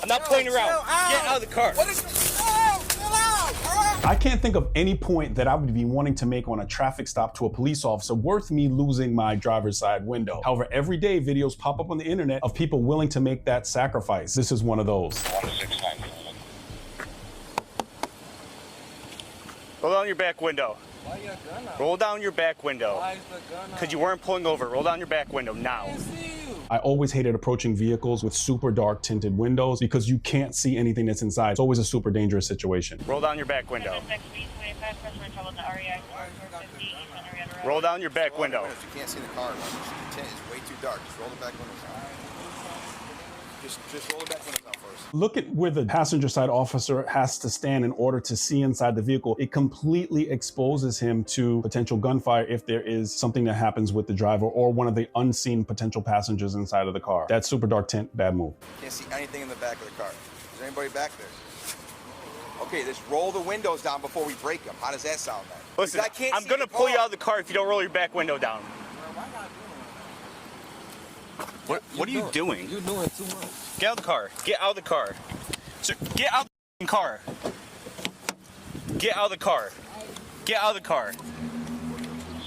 I'm not playing around. Get out of the car. What is this? Oh, chill out, bro. I can't think of any point that I would be wanting to make on a traffic stop to a police officer worth me losing my driver's side window. However, every day videos pop up on the internet of people willing to make that sacrifice. This is one of those. Roll down your back window. Why you got a gun out? Roll down your back window. Why is the gun out? Because you weren't pulling over. Roll down your back window now. I can't see you. I always hated approaching vehicles with super dark tinted windows because you can't see anything that's inside. It's always a super dangerous situation. Roll down your back window. Roll down your back window. You can't see the car. It's way too dark. Just roll the back windows down. Just roll the back windows down first. Look at where the passenger side officer has to stand in order to see inside the vehicle. It completely exposes him to potential gunfire if there is something that happens with the driver or one of the unseen potential passengers inside of the car. That super dark tint, bad move. Can't see anything in the back of the car. Is there anybody back there? Okay, just roll the windows down before we break them. How does that sound then? Listen, I'm going to pull you out of the car if you don't roll your back window down. What are you doing? You're doing too much. Get out of the car. Get out of the car. Sir, get out of the car. Get out of the car. Get out of the car.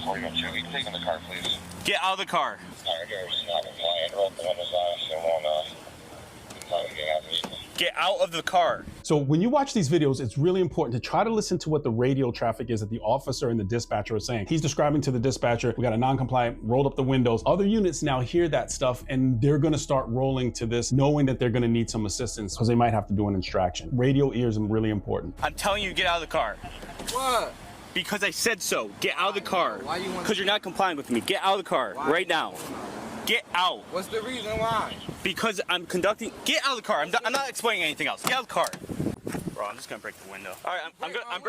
Sorry about you. You take in the car, please. Get out of the car. Alright, it's not compliant. Roll the windows down, so it won't get out of the vehicle. Get out of the car. So when you watch these videos, it's really important to try to listen to what the radio traffic is that the officer and the dispatcher are saying. He's describing to the dispatcher, we got a non-compliant, rolled up the windows. Other units now hear that stuff and they're gonna start rolling to this, knowing that they're gonna need some assistance because they might have to do an extraction. Radio ears are really important. I'm telling you to get out of the car. What? Because I said so. Get out of the car. Why you want? Because you're not complying with me. Get out of the car right now. Get out. What's the reason why? Because I'm conducting. Get out of the car. I'm not explaining anything else. Get out of the car. Bro, I'm just gonna break the window. All right, I'm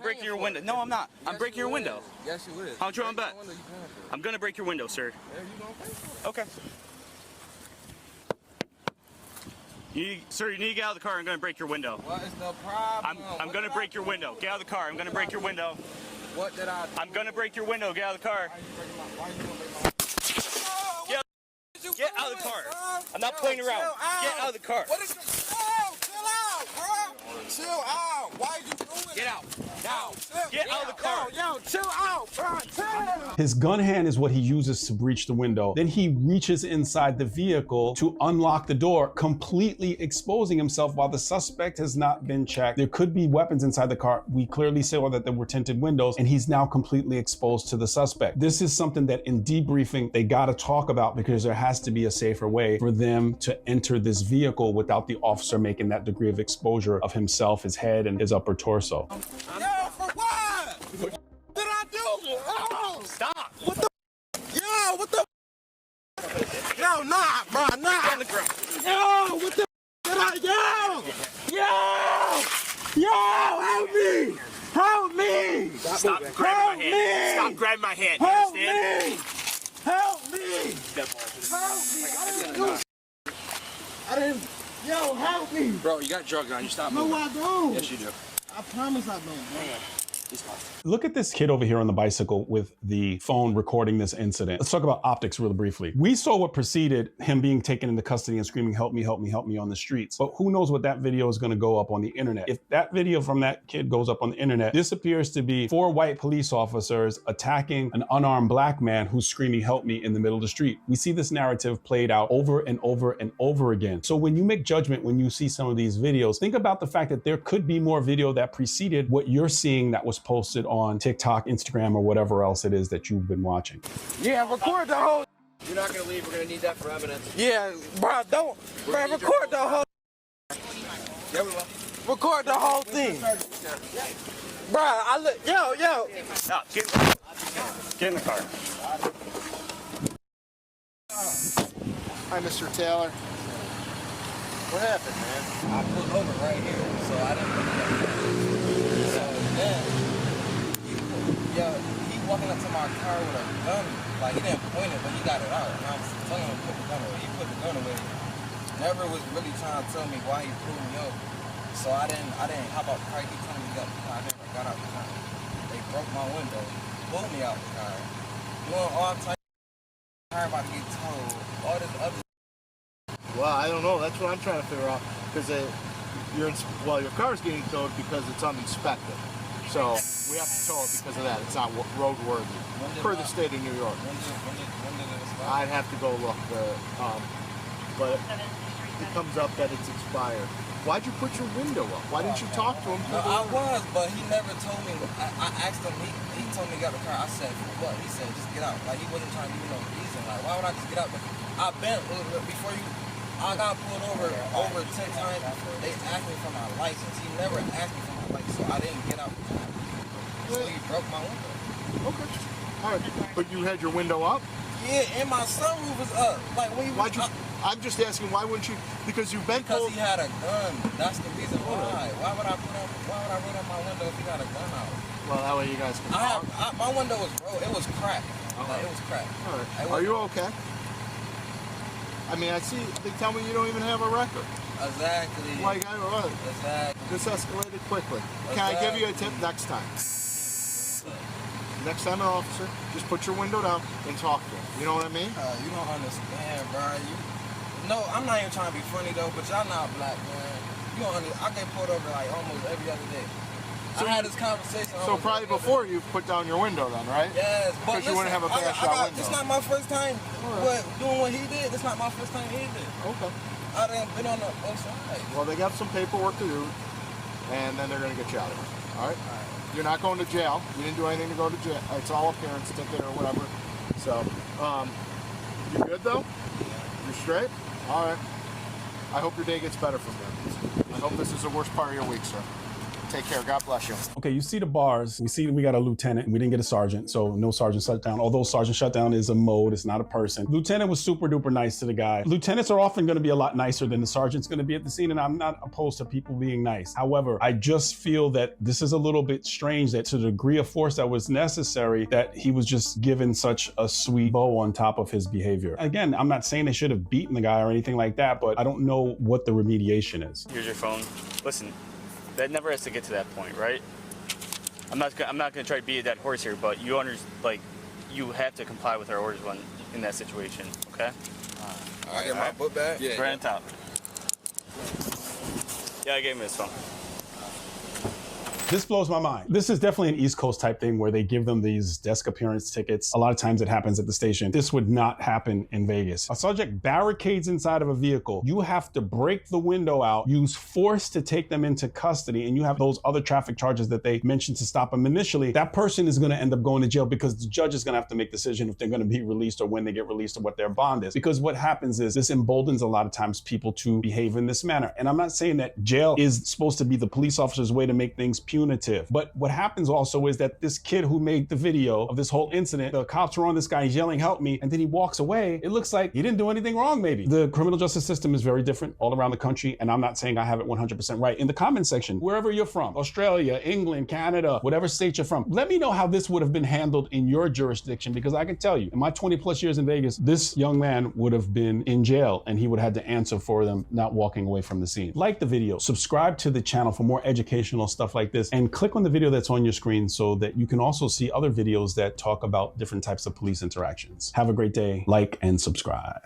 breaking your window. No, I'm not. I'm breaking your window. Yes, you is. How much you want to bet? I'm gonna break your window, sir. Yeah, you gonna pay for it. Okay. Sir, you need to get out of the car. I'm gonna break your window. What is the problem? I'm gonna break your window. Get out of the car. I'm gonna break your window. What did I do? I'm gonna break your window. Get out of the car. Why you gonna break my... Get out of the car. I'm not playing around. Get out of the car. What is this? Oh, chill out, bro. Chill out. Why you doing it? Get out. Now. Get out of the car. Yo, chill out, bro. Chill. His gun hand is what he uses to breach the window. Then he reaches inside the vehicle to unlock the door, completely exposing himself while the suspect has not been checked. There could be weapons inside the car. We clearly saw that there were tinted windows, and he's now completely exposed to the suspect. This is something that in debriefing, they gotta talk about because there has to be a safer way for them to enter this vehicle without the officer making that degree of exposure of himself, his head, and his upper torso. Yo, for what? What did I do? Oh, Stop. what the? Yo, what the? Yo, nah, bro, nah. On the ground. Yo, what the? Did I? Yo, help me! Help me! Stop grabbing my hand. Stop grabbing my hand. You Help understand? me! Help me! Help me! I didn't do it. I didn't. Yo, help me! Bro, you got drugs on you. Stop No, moving. I don't. Yes, you do. I promise I don't, bro. Look at this kid over here on the bicycle with the phone recording this incident. Let's talk about optics really briefly. We saw what preceded him being taken into custody and screaming, help me, help me, help me on the streets. But who knows what that video is gonna go up on the internet. If that video from that kid goes up on the internet, this appears to be 4 white police officers attacking an unarmed black man who's screaming, help me in the middle of the street. We see this narrative played out over and over and over again. So when you make judgment, when you see some of these videos, think about the fact that there could be more video that preceded what you're seeing that was posted on TikTok, Instagram, or whatever else it is that you've been watching. Yeah, record the whole. You're not gonna leave. We're gonna need that for evidence. Yeah, bro, don't. Bro, record the whole. Yeah, we will. Record the whole thing. Bro, I look. Yo. No, get in the car. Hi, Mr. Taylor. What happened, man? I pulled over right here, so I didn't look at that. So then, he walking up to my car with a gun. Like, he didn't point it, but he got it out. And I was telling him to put the gun away. He put the gun away. Never was really trying to tell me why he pulled me over. So I didn't hop out the car. He kept telling me to get out the car. I never got out the car. They broke my window, pulled me out the car, doing all types of car about to get towed, all this other. Well, I don't know. That's what I'm trying to figure out. because your car's getting towed because it's uninspected. So we have to tow it because of that. It's not roadworthy per the state of New York. When did it expire? I'd have to go look, but it comes up that it's expired. Why'd you put your window up? Why didn't you talk to him? No, I was, but he never told me. I asked him. He told me to get out the car. I said, for what? He said, just get out. Like, he wasn't trying to give me no reason. Like, why would I just get out? I've been before you. I got pulled over 10 times before they asked me for my license. He never asked me for my license, so I didn't get out. So he broke my window. Okay. All right. But you had your window up? Yeah, and my sunroof was up. Like, when you I'm just asking, why wouldn't you? Because you've been because told. he had a gun. That's the reason why. Why would I roll up my window if he got a gun out? Well, that way you guys can talk. My window was broke. It was cracked. Like, it was cracked. All right. Are you okay? I mean, I see. They tell me you don't even have a record. Exactly. Like, what? Exactly. This escalated quickly. Can I give you a tip next time? Next time an officer, just put your window down and talk to him. You know what I mean? You don't understand, bro. No, I'm not even trying to be funny though, but y'all not black, man. You don't understand. I get pulled over like almost every other day. So I had this conversation. So probably before you put down your window then, right? Yes, but because you wouldn't have a bad shot window. It's not my first time doing what he did. It's not my first time he did. Okay. I done been on the both sides. Well, they got some paperwork to do, and then they're going to get you out of here. All right? You're not going to jail. You didn't do anything to go to jail. It's all appearance ticket or whatever. So, you good though? You're straight? All right. I hope your day gets better from here. I hope this is the worst part of your week, sir. Take care. God bless you. Okay, you see the bars. We see we got a lieutenant. We didn't get a sergeant, so no sergeant shutdown. Although sergeant shutdown is a mode, it's not a person. Lieutenant was super duper nice to the guy. Lieutenants are often going to be a lot nicer than the sergeant's going to be at the scene, and I'm not opposed to people being nice. However, I just feel that this is a little bit strange that to the degree of force that was necessary, that he was just given such a sweet bow on top of his behavior. Again, I'm not saying they should have beaten the guy or anything like that, but I don't know what the remediation is. Here's your phone. Listen, that never has to get to that point, right? I'm not gonna try to beat a dead horse here, but you you have to comply with our orders when in that situation, okay? I get my book back? Yeah. Right on top. Yeah, I gave him his phone. This blows my mind. This is definitely an East Coast type thing where they give them these desk appearance tickets. A lot of times it happens at the station. This would not happen in Vegas. A subject barricades inside of a vehicle. You have to break the window out, use force to take them into custody, and you have those other traffic charges that they mentioned to stop them initially. That person is going to end up going to jail because the judge is going to have to make a decision if they're going to be released or when they get released or what their bond is. Because what happens is this emboldens a lot of times people to behave in this manner. And I'm not saying that jail is supposed to be the police officer's way to make things punitive. But what happens also is that this kid who made the video of this whole incident, the cops are on this guy, he's yelling, help me, and then he walks away. It looks like he didn't do anything wrong, maybe. The criminal justice system is very different all around the country, and I'm not saying I have it 100% right. In the comment section, wherever you're from, Australia, England, Canada, whatever state you're from, let me know how this would have been handled in your jurisdiction, because I can tell you, in my 20 plus years in Vegas, this young man would have been in jail, and he would have had to answer for them not walking away from the scene. Like the video, subscribe to the channel for more educational stuff like this, and click on the video that's on your screen so that you can also see other videos that talk about different types of police interactions. Have a great day, like and subscribe.